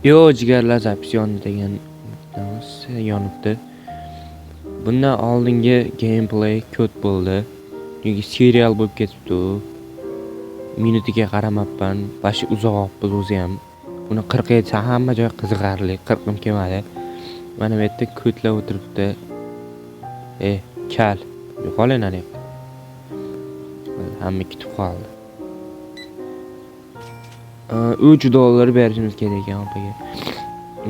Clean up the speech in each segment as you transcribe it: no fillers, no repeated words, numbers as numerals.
Yo, jigarlar zapis yondi degan narsa yonibdi. Bundan oldingi gameplay kod bo'ldi. Chunki serial bo'lib ketibdi. Minutiga qaramabman. Bashi uzoq o'zi ham. Uni 40 etsa hamma joy qiziqarli. 40 ham kelmadi. Mana bu yerda kodlar o'tiribdi. Kal. Yo'qolin ana. Hamma ketib qoldi. $3 berishimiz kerak ekan opaga. $3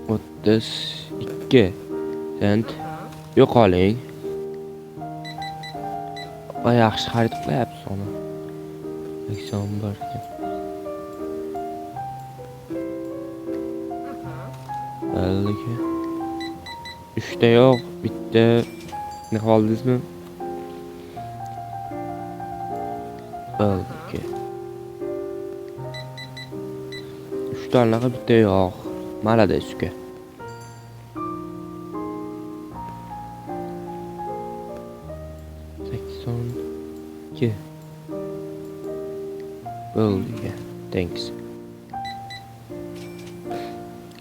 32 sent. Yo'qoling. Opa yaxshi xarid qilyapsiz uni. 81 Balki 3 ta yo'q, bitta ne qoldingizmi? Balki 3 tanega bitta yo'q. Malades uka. Bo'ldi. Thanks.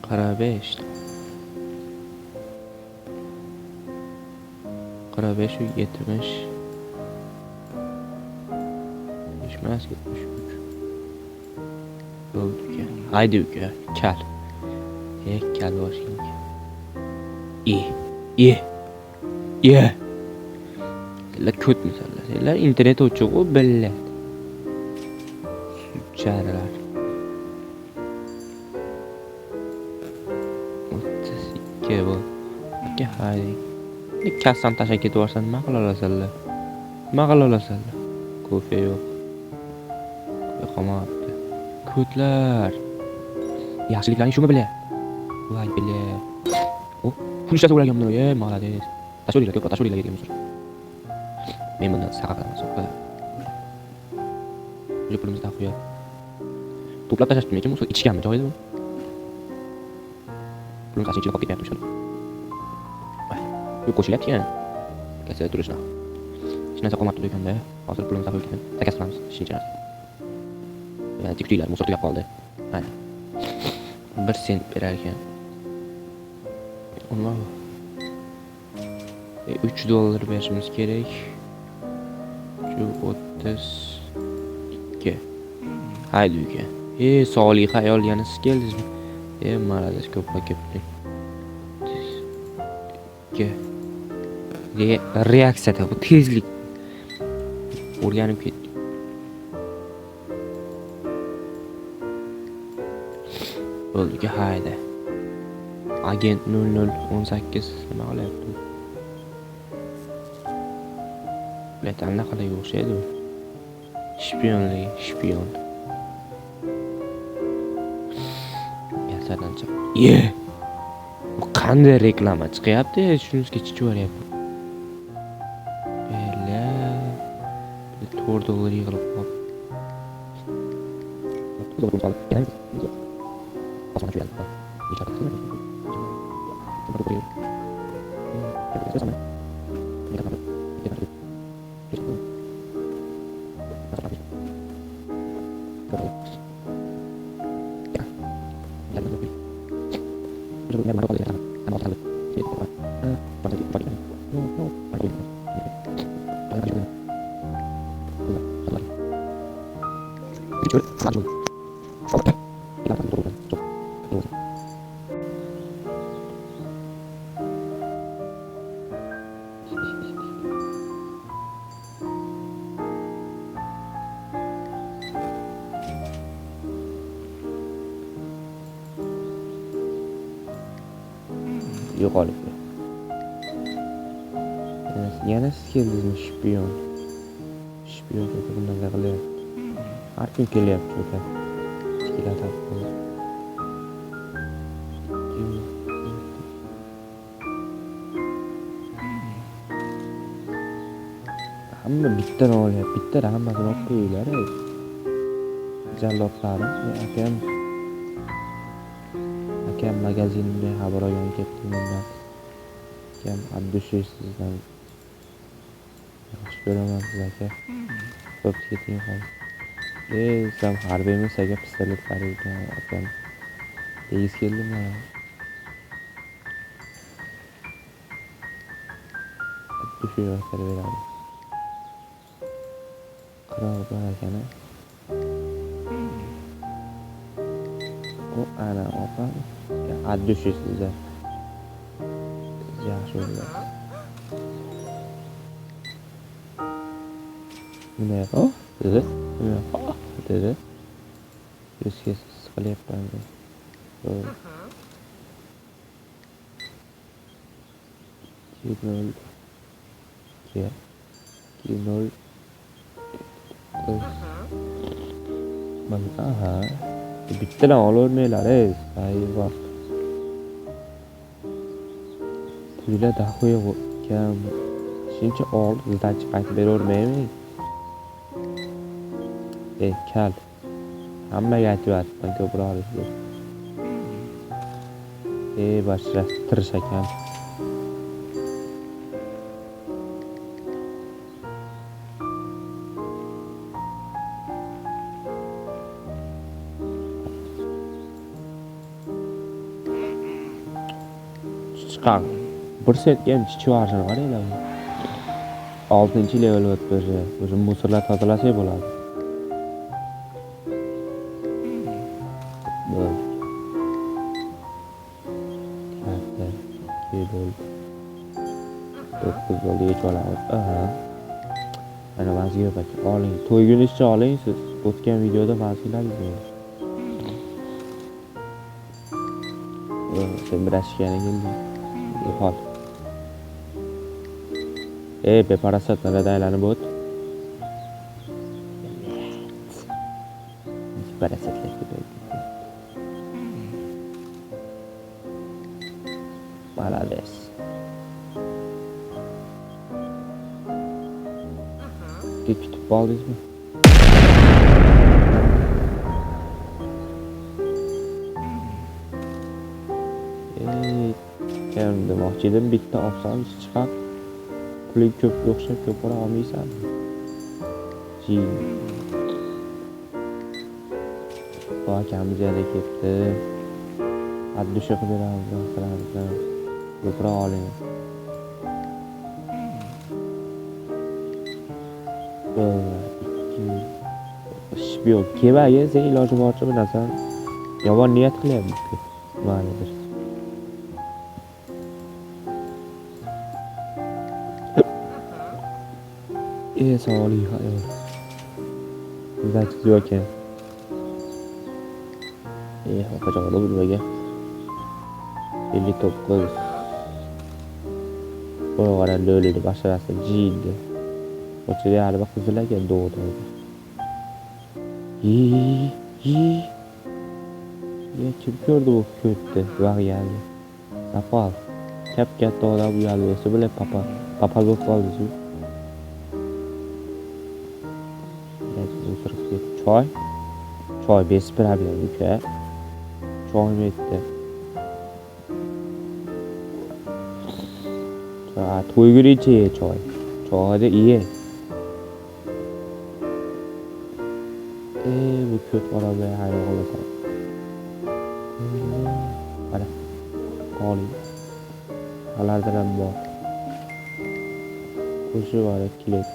45. 45 u 70. Yetmez 73. Bo'ldi. Haydi uka, kal. Kal boshing. La ko't misallar. Sizlar internet o'chiq u biladi. Sujaralar. 32 bu. Ikki haydi. Kassan tashlab ketaversan, nima qila olasanlar? Nima qila olasanlar? Kofe yo'q. Yo'qolmabdi. Ko'tlar. Yaxshiliklaring shumi bilay? Voy bilay. Pul ishlasa bo'laganmi? Malades. Tashlanglar, ko'proq tashlanglar deganmiz. Men bundan saqa qilaman, so'qqa. O'sha pulimizni qo'yib. To'plab tashlashdim, lekin o'sha ichganmi joyida bu? Pulimiz qancha ichida qolib ketyapti o'sha. Yo'q qo'shilyapti-ku. Kasada turishna. Hech narsa qolmabdi do'konda. Hozir pulimizni qo'yib ketdim. Takas qilamiz, shuncha narsa. Yana tikutilar musor tugab qoldi. Mana. 1 sent berar ekan. Alloh. $3 berishimiz kerak. Shu 32. Haydi uka. Soliha ayol yana siz keldingizmi? Malades ko'proq ketding. Reaksiyada bu tezlik o'rganib ketdi. Bo'ldi, haydi. Agent 0018 nima qilyapti? Letanlar qanday o'xshaydi? Shpion. Yasadan chiq. Bu qanday reklama chiqyapti? Shunisiga chiqaryapti. $4 yig'ilib qoldi. Yo'qolib. Yana siz keldingizmi, shpion? Shpion bundan qilyapti. Har kun kelyapti uka. Kelatadi. Hamma bittadan olyapti. Bittadan hammasini olib qo'yinglar. Jallodlarim, akam magazinga xabar olgan ketdim bundan. Akam Abdushay sizdan yaxshi ko'raman siz aka. Ko'p keting qoldi. Sen harbiy emasga pistoletlar ekan. Tegiz keldimi? Düşüyor serverler. Kral bor ekan. O ana opa. Ya ad düşürsüzler. Yaxshi bo'ldi. Nima yo'q? Dedi. Nima yo'q? Dedi. Yuzga siqilyapman. Nol. Ya. Nol. Aha. Bittadan olavermanglar, ayva. Pullar dahoya kam. Shuncha ol, zildanchi qaytib beravermaymi? Kal. Hammaga aytyapman ko'proq olishni. Boshqa tirish ekan. Chiqaq. Bir setga ham chivarishni qaranglar. 6-level o'tdi. O'sha musorlar tozalasak bo'ladi. Bo'ldi yecholamiz. Mana vaziga bak. Oling. To'ygunizcha oling siz. O'tgan videoda vazilaringiz. Sen birashgani kelding. Hol. Beparasat narada aylanib o't. Beparasatlar ketadi. Malades. Kutib oldingizmi? Kim demoqchi edim, bitta olsam chiqib puling ko'p o'xshab ko'proq olmaysan. Akamiz yana ketdi. Addushi qilib beramiz. Ko'proq oling. Shpion kebaga sen iloji boricha bu narsa yomon niyat qilyapti. Ma'nidir. Sog'lik hayot. Bizlar chiqib ekan. Qachon bo'lmaga 59 Qo'yg'ara lo'lidi basharasi jiydi. O'chida arba qizilaga doğdu. Ya kim gördü bu kötü var yani. Sapal. Katta odam uyalıyorsa bile papa yok oldu. Choy bez problem uka. Choy metdi. To'ygunicha choy. Choyda iye. Bu ko'p orada hayron qolasan. Mana. Qo'ling. Halardan ham bor. Qo'shi bor kilet.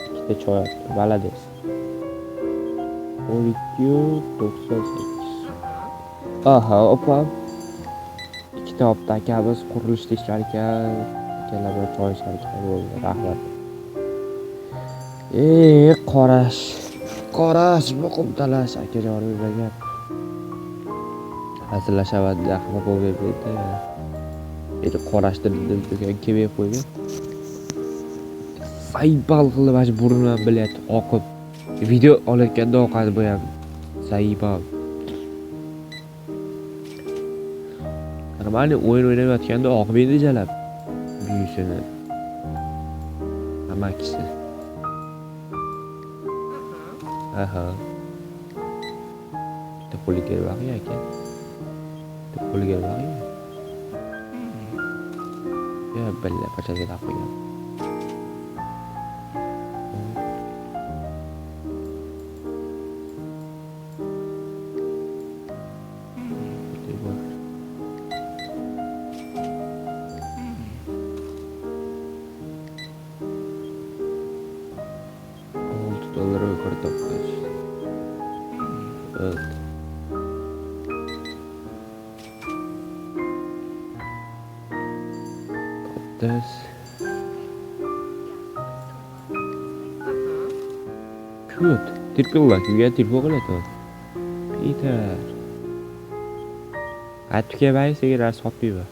Ikkita choy oldi. Malades. 12.98. Aha, opa. Ikkita hafta akamiz qurilishda ishlar ekan. Akalar choy ishlar ekan. Rahmat. Qorash, boqib talash akajonim hazillashaman xafa bo'lmaydi. Endi qorashtirdim degan kelmay qo'ygan. Saybal qilib majburman bilet oqib. Video olayotganda oqadi bu ham. Saybal. Normalni o'yin o'ynayotganda oqib edi jalab. Buyusini. Amakisi. Aha. Bitta qo'liga bag'ya ekan. Bitta qo'liga bag'ya. Ya balla pachaga qo'ygan. $1 topqach. Evet. This. Good. Triple you get triple qiladi. Peter. Atga baysiga ras sotmaydi.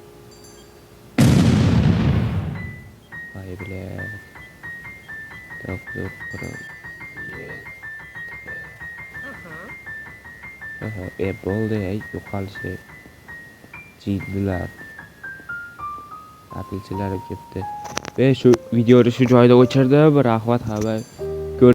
Ay bilet. Doktor. Bo'ldi, ay yo'qolishi. Jiddilar. Apilchilar ketdi. Ve shu videoni shu joyda o'chirdi. Bir rahmat xabar.